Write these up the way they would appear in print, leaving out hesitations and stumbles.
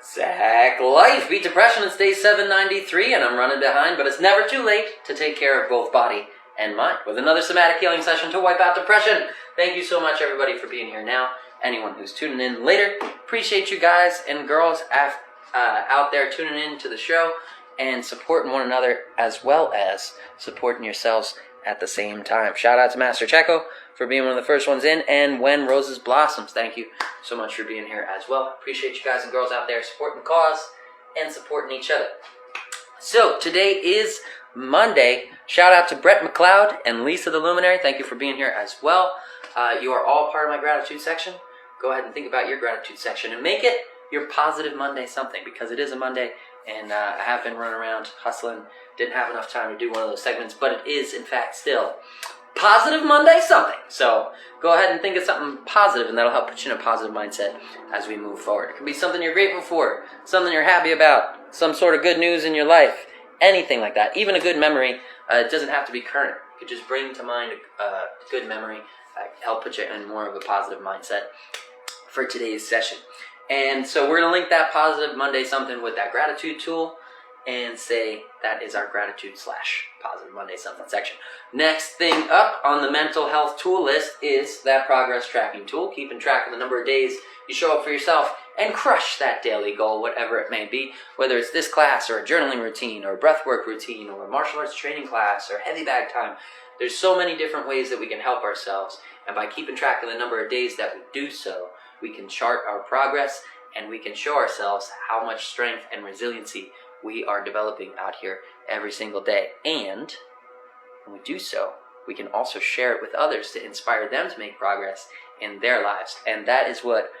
Zach Life, beat depression, it's day 793, and I'm running behind, but it's never too late to take care of both body and mind with another somatic healing session to wipe out depression. Thank you so much, everybody, for being here now. Anyone who's tuning in later, appreciate you guys and girls out there tuning in to the show and supporting one another as well as supporting yourselves at the same time. Shout out to Master Checo for being one of the first ones in, and When Roses Blossoms, thank you so much for being here as well. Appreciate you guys and girls out there supporting the cause and supporting each other. So today is Monday. Shout out to Brett McLeod and Lisa the Luminary. Thank you for being here as well. You are all part of my gratitude section. Go ahead and think about your gratitude section and make it your positive Monday something, because it is a Monday and I have been running around hustling. Didn't have enough time to do one of those segments, but it is in fact still Positive Monday something. So go ahead and think of something positive, and that'll help put you in a positive mindset as we move forward. It could be something you're grateful for, something you're happy about, some sort of good news in your life, anything like that. Even a good memory. It doesn't have to be current. You could just bring to mind a good memory, help put you in more of a positive mindset for today's session. And so we're going to link that Positive Monday something with that gratitude tool and say that is our gratitude / Positive Monday something section. Next thing up on the mental health tool list is that progress tracking tool, keeping track of the number of days you show up for yourself and crush that daily goal, whatever it may be, whether it's this class or a journaling routine or a breathwork routine or a martial arts training class or heavy bag time. There's so many different ways that we can help ourselves, and by keeping track of the number of days that we do so, we can chart our progress and we can show ourselves how much strength and resiliency we are developing out here every single day. And when we do so, we can also share it with others to inspire them to make progress in their lives. And that is what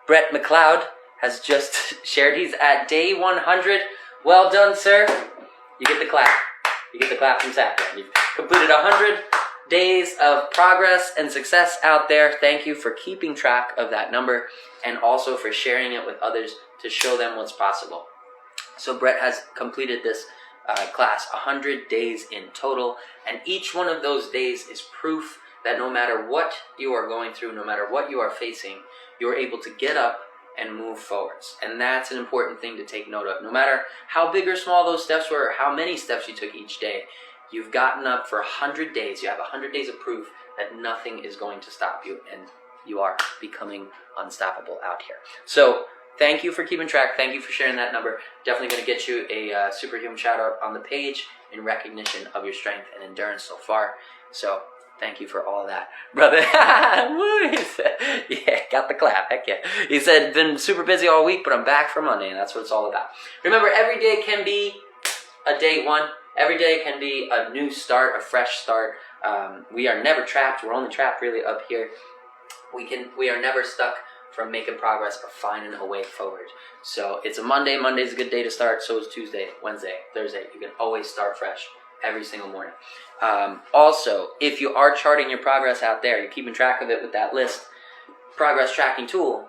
Brett McLeod has just shared. He's at day 100. Well done, sir. You get the clap. You get the clap from Zach. You've completed 100 days of progress and success out there. Thank you for keeping track of that number and also for sharing it with others to show them what's possible. So Brett has completed this class 100 days in total, and each one of those days is proof that no matter what you are going through, no matter what you are facing, you're able to get up and move forwards. And that's an important thing to take note of. No matter how big or small those steps were, or how many steps you took each day, you've gotten up for 100 days. You have 100 days of proof that nothing is going to stop you, and you are becoming unstoppable out here. So thank you for keeping track. Thank you for sharing that number. Definitely going to get you a superhuman shout out on the page in recognition of your strength and endurance so far. So thank you for all that, brother. Yeah, got the clap. Heck yeah. He said, been super busy all week, but I'm back for Monday, and that's what it's all about. Remember, every day can be a day one. Every day can be a new start, a fresh start. We are never trapped. We're only trapped really up here. We are never stuck from making progress or finding a way forward. So it's a Monday. Monday's a good day to start. So is Tuesday, Wednesday, Thursday. You can always start fresh every single morning. Also, if you are charting your progress out there, you're keeping track of it with that list, progress tracking tool,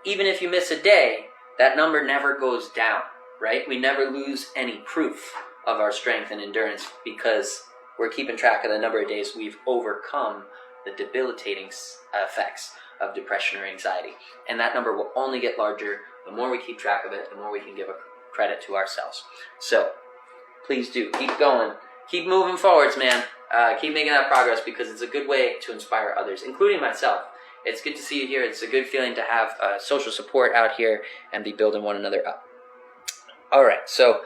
even if you miss a day, that number never goes down, right? We never lose any proof of our strength and endurance because we're keeping track of the number of days we've overcome the debilitating effects of depression or anxiety. And that number will only get larger. The more we keep track of it, the more we can give a credit to ourselves. So please do keep going. Keep moving forwards, man. Keep making that progress because it's a good way to inspire others, including myself. It's good to see you here. It's a good feeling to have social support out here and be building one another up. All right, so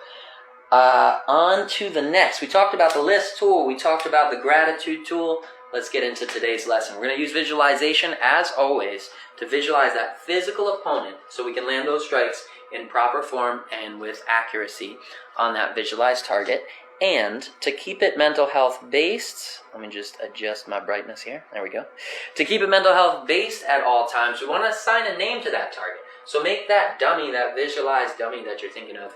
on to the next. We talked about the list tool. We talked about the gratitude tool. Let's get into today's lesson. We're going to use visualization, as always, to visualize that physical opponent so we can land those strikes in proper form and with accuracy on that visualized target. And to keep it mental health based, let me just adjust my brightness here. There we go. To keep it mental health based at all times, we want to assign a name to that target. So make that dummy, that visualized dummy that you're thinking of,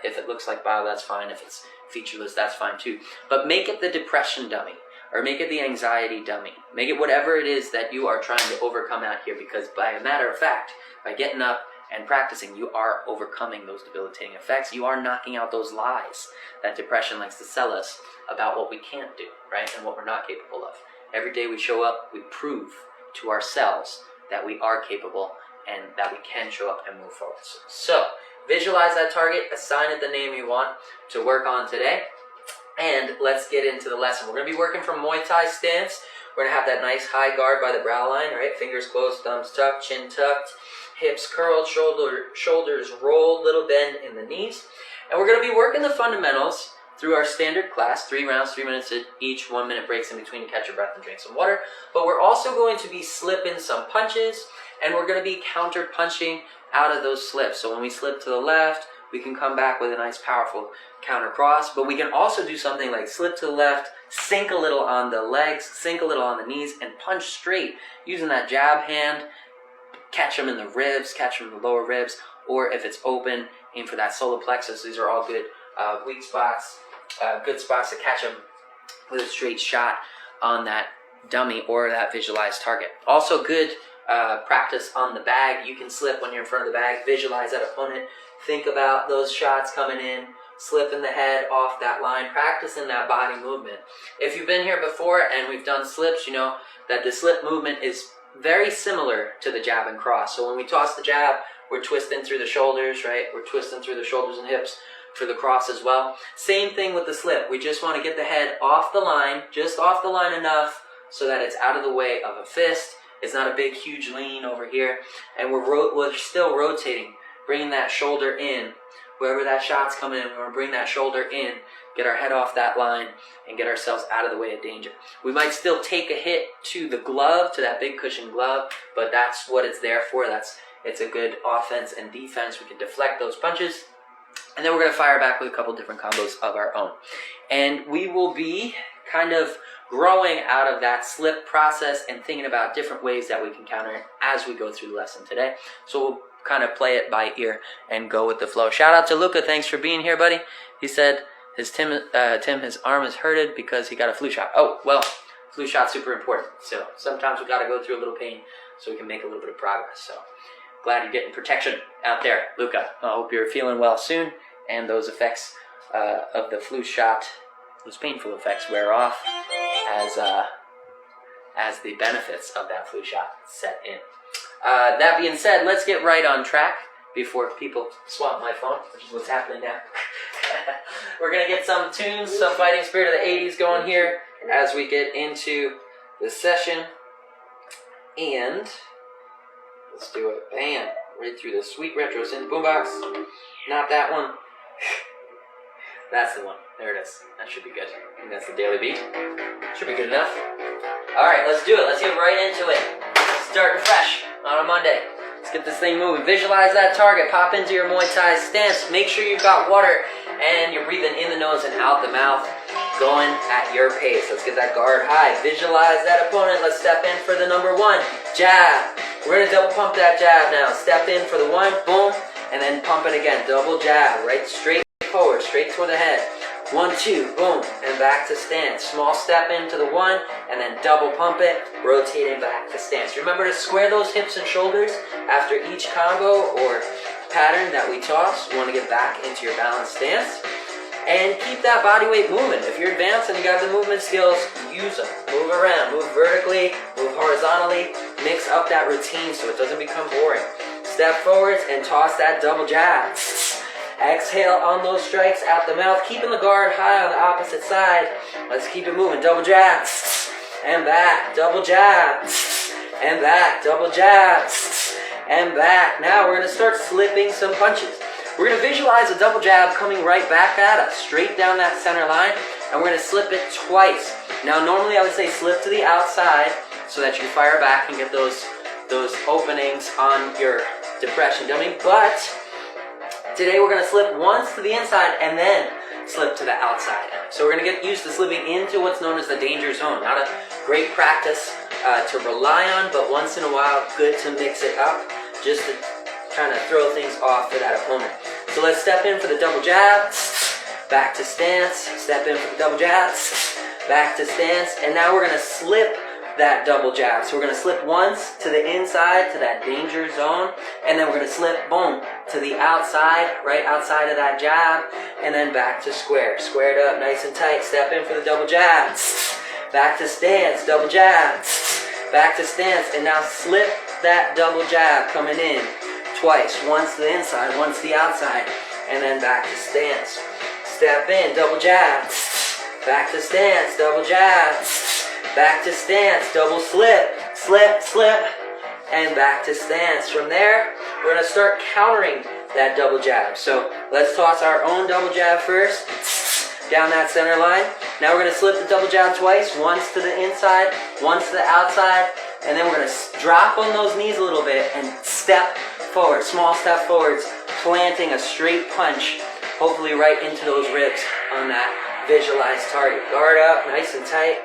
if it looks like bio, that's fine. If it's featureless, that's fine too. But make it the depression dummy, or make it the anxiety dummy. Make it whatever it is that you are trying to overcome out here, because by a matter of fact, by getting up and practicing, you are overcoming those debilitating effects. You are knocking out those lies that depression likes to sell us about what we can't do, right? And what we're not capable of. Every day we show up, we prove to ourselves that we are capable and that we can show up and move forward. So visualize that target, assign it the name you want to work on today, and let's get into the lesson. We're going to be working from Muay Thai stance. We're going to have that nice high guard by the brow line, right? Fingers closed, thumbs tucked, chin tucked, hips curled, shoulders rolled, little bend in the knees. And we're going to be working the fundamentals through our standard class, 3 rounds, 3 minutes each, 1 minute breaks in between to catch your breath and drink some water. But we're also going to be slipping some punches, and we're going to be counter punching out of those slips. So when we slip to the left, we can come back with a nice powerful counter cross, but we can also do something like slip to the left, sink a little on the legs, sink a little on the knees, and punch straight using that jab hand. Catch them in the ribs, catch them in the lower ribs, or if it's open, aim for that solar plexus. These are all good weak spots, good spots to catch them with a straight shot on that dummy or that visualized target. Also good practice on the bag. You can slip when you're in front of the bag, visualize that opponent, think about those shots coming in, slipping the head off that line, practicing that body movement. If you've been here before and we've done slips, you know that the slip movement is very similar to the jab and cross. So when we toss the jab, we're twisting through the shoulders, right? We're twisting through the shoulders and hips for the cross as well. Same thing with the slip. We just want to get the head off the line, just off the line enough so that it's out of the way of a fist. It's not a big, huge lean over here. And we're still rotating, bringing that shoulder in. Wherever that shot's coming in, we want to bring that shoulder in, get our head off that line, and get ourselves out of the way of danger. We might still take a hit to the glove, to that big cushion glove, but that's what it's there for. It's a good offense and defense. We can deflect those punches. And then we're going to fire back with a couple different combos of our own. And we will be kind of growing out of that slip process and thinking about different ways that we can counter it as we go through the lesson today. So we'll kind of play it by ear and go with the flow. Shout out to Luca. Thanks for being here, buddy. He said his his arm is hurted because he got a flu shot. Oh, well, flu shot's super important. So sometimes we got to go through a little pain so we can make a little bit of progress. So glad you're getting protection out there, Luca. I hope you're feeling well soon, and those effects of the flu shot, those painful effects, wear off as the benefits of that flu shot set in. That being said, let's get right on track before people swamp my phone, which is what's happening now. We're going to get some tunes, some Fighting Spirit of the 80s going here as we get into the session. And let's do it. Bam. Right through the sweet retro synth boombox. Not that one. That's the one. There it is. That should be good. I think that's the daily beat. Should be good enough. Alright, let's do it. Let's get right into it. Starting fresh on a Monday. Let's get this thing moving. Visualize that target. Pop into your Muay Thai stance. Make sure you've got water and you're breathing in the nose and out the mouth. Going at your pace. Let's get that guard high. Visualize that opponent. Let's step in for the number 1. Jab. We're going to double pump that jab now. Step in for the 1. Boom. And then pump it again. Double jab. Right straight forward. Straight toward the head. 1, 2, boom, and back to stance. Small step into the 1, and then double pump it, rotating back to stance. Remember to square those hips and shoulders after each combo or pattern that we toss. You want to get back into your balanced stance. And keep that body weight moving. If you're advanced and you got the movement skills, use them. Move around, move vertically, move horizontally. Mix up that routine so it doesn't become boring. Step forwards and toss that double jab. Exhale on those strikes out the mouth, keeping the guard high on the opposite side. Let's keep it moving. Double jab, and back. Double jab, and back. Double jab, and back. Now we're going to start slipping some punches. We're going to visualize a double jab coming right back at us, straight down that center line, and we're going to slip it twice. Now normally I would say slip to the outside so that you can fire back and get those openings on your depression dummy, but today we're going to slip once to the inside and then slip to the outside. So we're going to get used to slipping into what's known as the danger zone. Not a great practice to rely on, but once in a while, good to mix it up just to kind of throw things off for that opponent. So let's step in for the double jab, back to stance, step in for the double jab, back to stance, and now we're going to slip that double jab. So we're going to slip once to the inside, to that danger zone, and then we're going to slip, boom, to the outside, right outside of that jab, and then back to square. Squared up, nice and tight. Step in for the double jab. Back to stance, double jab. Back to stance, and now slip tuck that double jab coming in twice. Once to the inside, once to the outside, and then back to stance. Step in, double jab. Back to stance, double jab. Back to stance, double slip, slip, slip, and back to stance. From there, we're going to start countering that double jab. So let's toss our own double jab first, down that center line. Now we're going to slip the double jab twice, once to the inside, once to the outside, and then we're going to drop on those knees a little bit and step forward, small step forwards, planting a straight punch, hopefully right into those ribs on that visualized target. Guard up, nice and tight.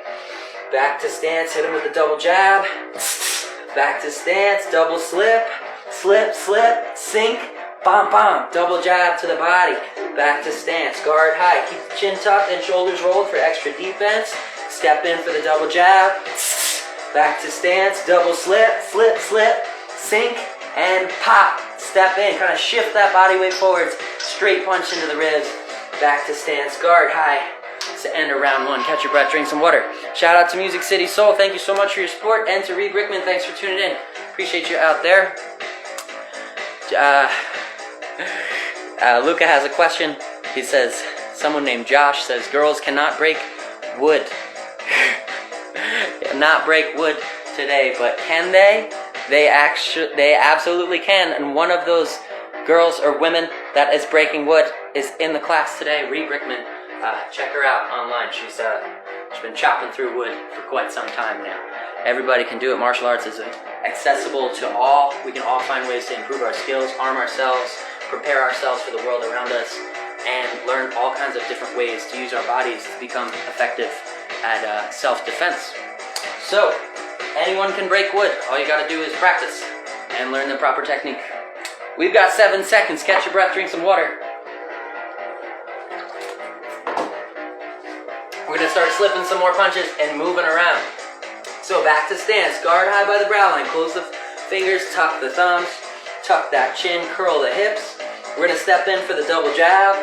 Back to stance, hit him with the double jab. Back to stance, double slip, slip, slip, sink, bam, bam. Double jab to the body. Back to stance, guard high. Keep the chin tucked and shoulders rolled for extra defense. Step in for the double jab. Back to stance, double slip, slip, slip, sink, and pop. Step in, kind of shift that body weight forwards. Straight punch into the ribs. Back to stance, guard high. To end of round one. Catch your breath, drink some water. Shout out to Music City Soul. Thank you so much for your support. And to Reed Rickman, thanks for tuning in. Appreciate you out there. Luca has a question. He says, someone named Josh says, girls cannot break wood. Not break wood today, but can they? They absolutely can. And one of those girls or women that is breaking wood is in the class today, Reed Rickman. Check her out online. She's been chopping through wood for quite some time now. Everybody can do it. Martial arts is accessible to all. We can all find ways to improve our skills, arm ourselves, prepare ourselves for the world around us, and learn all kinds of different ways to use our bodies to become effective at self-defense. So, anyone can break wood. All you gotta do is practice and learn the proper technique. We've got 7 seconds. Catch your breath, drink some water. We're going to start slipping some more punches and moving around. So back to stance. Guard high by the brow line. Close the fingers, tuck the thumbs, tuck that chin, curl the hips. We're going to step in for the double jab.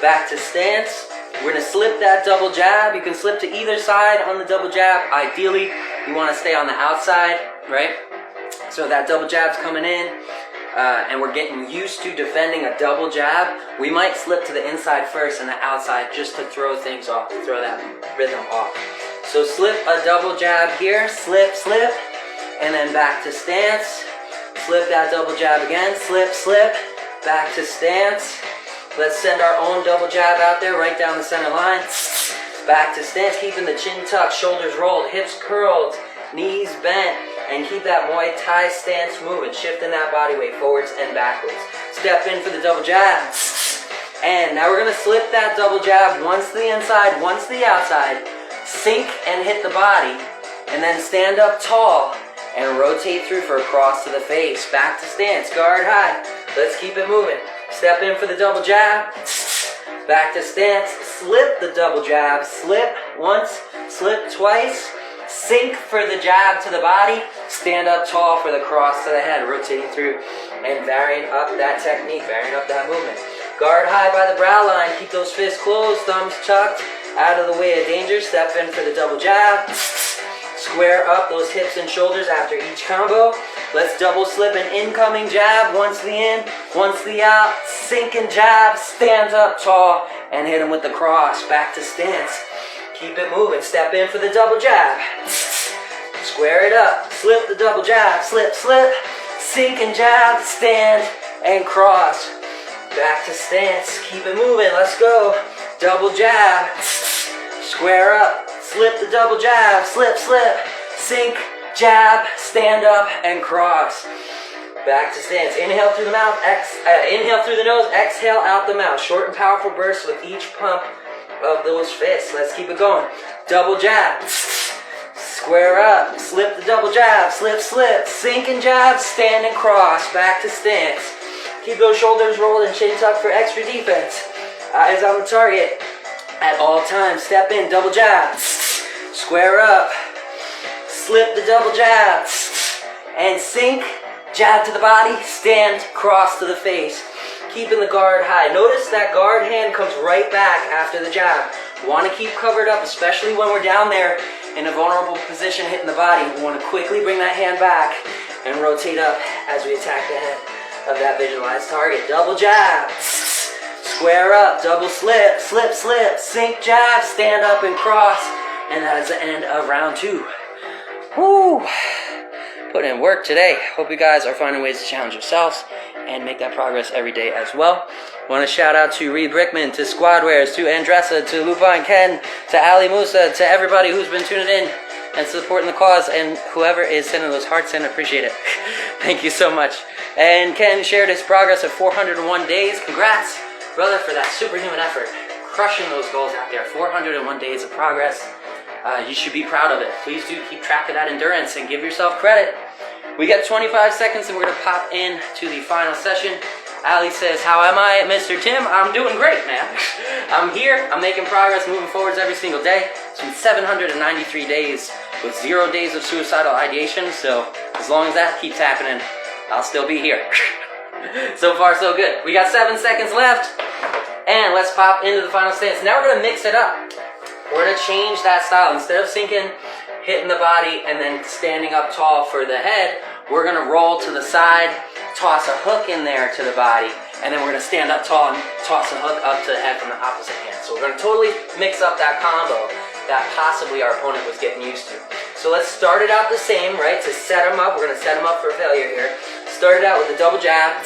Back to stance. We're going to slip that double jab. You can slip to either side on the double jab. Ideally, you want to stay on the outside, right? So that double jab's coming in. And we're getting used to defending a double jab. We might slip to the inside first and the outside just to throw things off, to throw that rhythm off. So slip a double jab here, slip, slip, and then back to stance. Slip that double jab again, slip, slip, back to stance. Let's send our own double jab out there right down the center line. Back to stance, keeping the chin tucked, shoulders rolled, hips curled, knees bent. And keep that Muay Thai stance moving, shifting that body weight forwards and backwards. Step in for the double jab. And now we're going to slip that double jab once to the inside, once to the outside. Sink and hit the body. And then stand up tall and rotate through for a cross to the face. Back to stance, guard high. Let's keep it moving. Step in for the double jab. Back to stance, slip the double jab. Slip once, slip twice. Sink for the jab to the body, stand up tall for the cross to the head, rotating through and varying up that technique, varying up that movement. Guard high by the brow line, keep those fists closed, thumbs tucked, out of the way of danger. Step in for the double jab. Square up those hips and shoulders after each combo. Let's double slip an incoming jab, once the in, once the out, sink and jab, stand up tall, and hit him with the cross, back to stance. Keep it moving. Step in for the double jab. Square it up. Slip the double jab. Slip, slip. Sink and jab. Stand and cross. Back to stance. Keep it moving. Let's go. Double jab. Square up. Slip the double jab. Slip, slip. Sink, jab, stand up, and cross. Back to stance. Inhale through the mouth. Inhale through the nose. Exhale out the mouth. Short and powerful bursts with each pump of those fists. Let's keep it going. Double jab. Square up. Slip the double jab. Slip, slip. Sink and jab. Stand and cross. Back to stance. Keep those shoulders rolled and chin tucked for extra defense. Eyes on the target at all times. Step in. Double jab. Square up. Slip the double jab. And sink. Jab to the body. Stand. Cross to the face. Keeping the guard high. Notice that guard hand comes right back after the jab. Want to keep covered up, especially when we're down there in a vulnerable position hitting the body. We want to quickly bring that hand back and rotate up as we attack the head of that visualized target. Double jab, square up, double slip, slip, slip, sink jab, stand up and cross, and that is the end of round 2. Woo! Put in work today. Hope you guys are finding ways to challenge yourselves and make that progress every day as well. Want to shout out to Reed Brickman, to Squadwares, to Andressa, to Lupine Ken, to Ali Musa, to everybody who's been tuning in and supporting the cause, and whoever is sending those hearts in, appreciate it. Thank you so much. And Ken shared his progress of 401 days. Congrats, brother, for that superhuman effort. Crushing those goals out there. 401 days of progress. You should be proud of it. Please do keep track of that endurance and give yourself credit. We got 25 seconds and we're going to pop in to the final session. Ali says, how am I, Mr. Tim? I'm doing great, man. I'm here. I'm making progress, moving forwards every single day. It's been 793 days with 0 days of suicidal ideation. So as long as that keeps happening, I'll still be here. So far, so good. We got 7 seconds left. And let's pop into the final stance. Now we're going to mix it up. We're going to change that style. Instead of sinking, hitting the body, and then standing up tall for the head, we're going to roll to the side, toss a hook in there to the body, and then we're going to stand up tall and toss a hook up to the head from the opposite hand. So we're going to totally mix up that combo that possibly our opponent was getting used to. So let's start it out the same, right? To set them up, we're going to set them up for failure here. Start it out with a double jab,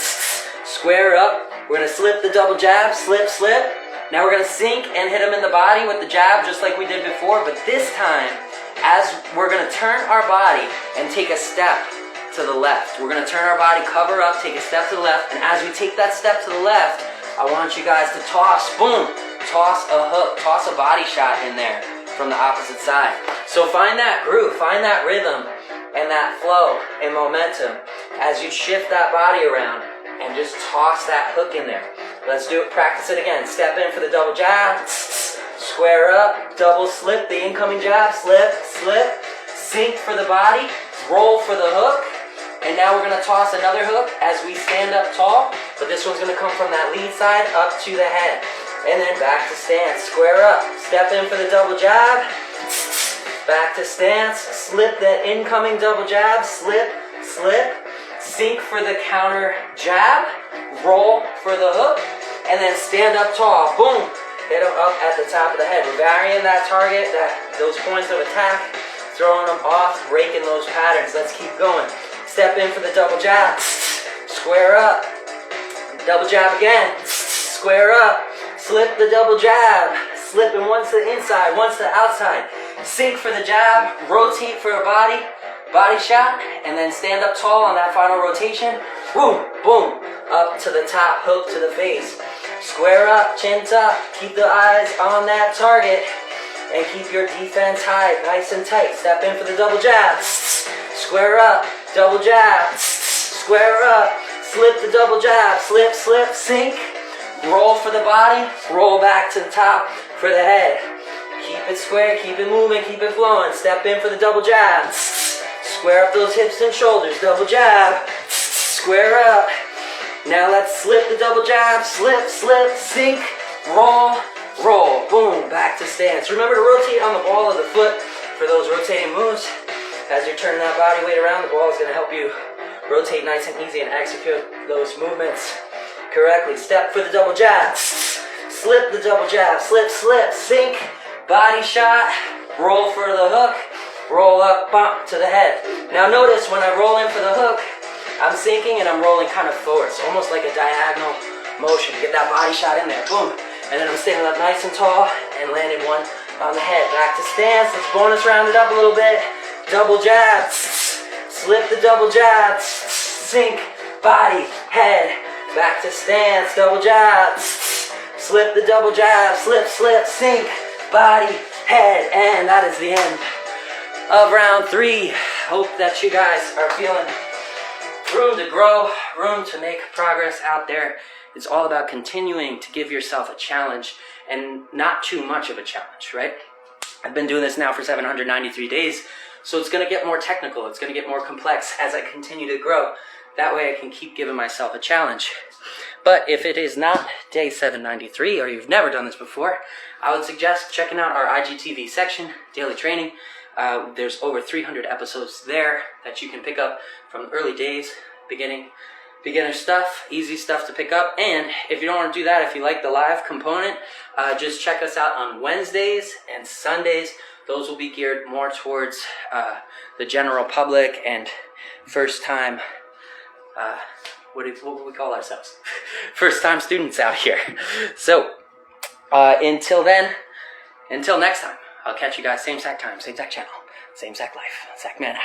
square up. We're going to slip the double jab, slip, slip. Now we're going to sink and hit them in the body with the jab just like we did before, but this time, as we're going to turn our body and take a step to the left. We're going to turn our body, cover up, take a step to the left, and as we take that step to the left, I want you guys to toss, boom, toss a hook, toss a body shot in there from the opposite side. So find that groove, find that rhythm and that flow and momentum as you shift that body around and just toss that hook in there. Let's do it, practice it again. Step in for the double jab, square up, double slip, the incoming jab, slip, slip, sink for the body, roll for the hook, and now we're going to toss another hook as we stand up tall, but this one's going to come from that lead side up to the head. And then back to stance, square up, step in for the double jab, back to stance, slip the incoming double jab, slip, slip, sink for the counter jab, roll for the hook, and then stand up tall, boom, hit them up at the top of the head. We're varying that target, those points of attack, throwing them off, breaking those patterns. Let's keep going. Step in for the double jab, square up, double jab again, square up, slip the double jab, slipping once to the inside, once to the outside, sink for the jab, rotate for a body shot, and then stand up tall on that final rotation, boom, boom, up to the top, hook to the face, square up, chin tuck, keep the eyes on that target, and keep your defense high, nice and tight. Step in for the double jab, square up, double jab, square up, slip the double jab, slip, slip, sink, roll for the body, roll back to the top for the head. Keep it square, keep it moving, keep it flowing. Step in for the double jab, square up those hips and shoulders, double jab, square up. Now let's slip the double jab, slip, slip, sink, roll, roll, boom, back to stance. Remember to rotate on the ball of the foot for those rotating moves. As you're turning that body weight around, the ball is going to help you rotate nice and easy and execute those movements correctly. Step for the double jab, slip the double jab, slip, slip, sink, body shot, roll for the hook, roll up, bump to the head. Now notice when I roll in for the hook, I'm sinking and I'm rolling kind of forward. It's almost like a diagonal motion. Get that body shot in there, boom. And then I'm standing up nice and tall and landing one on the head. Back to stance, let's bonus round it up a little bit. Double jab, slip the double jab, sink, body, head. Back to stance, double jab, slip the double jab, slip, slip, sink, body, head. And that is the end of round 3. Hope that you guys are feeling room to grow, room to make progress out there. It's all about continuing to give yourself a challenge and not too much of a challenge, right? I've been doing this now for 793 days, so it's going to get more technical. It's going to get more complex as I continue to grow. That way I can keep giving myself a challenge. But if it is not day 793 or you've never done this before, I would suggest checking out our IGTV section, daily training. There's over 300 episodes there that you can pick up from early days, beginner stuff, easy stuff to pick up. And if you don't want to do that, if you like the live component, just check us out on Wednesdays and Sundays. Those will be geared more towards the general public and first time, what would we call ourselves? First time students out here. So until next time, I'll catch you guys same exact time, same exact channel, same exact life. Zach Man out.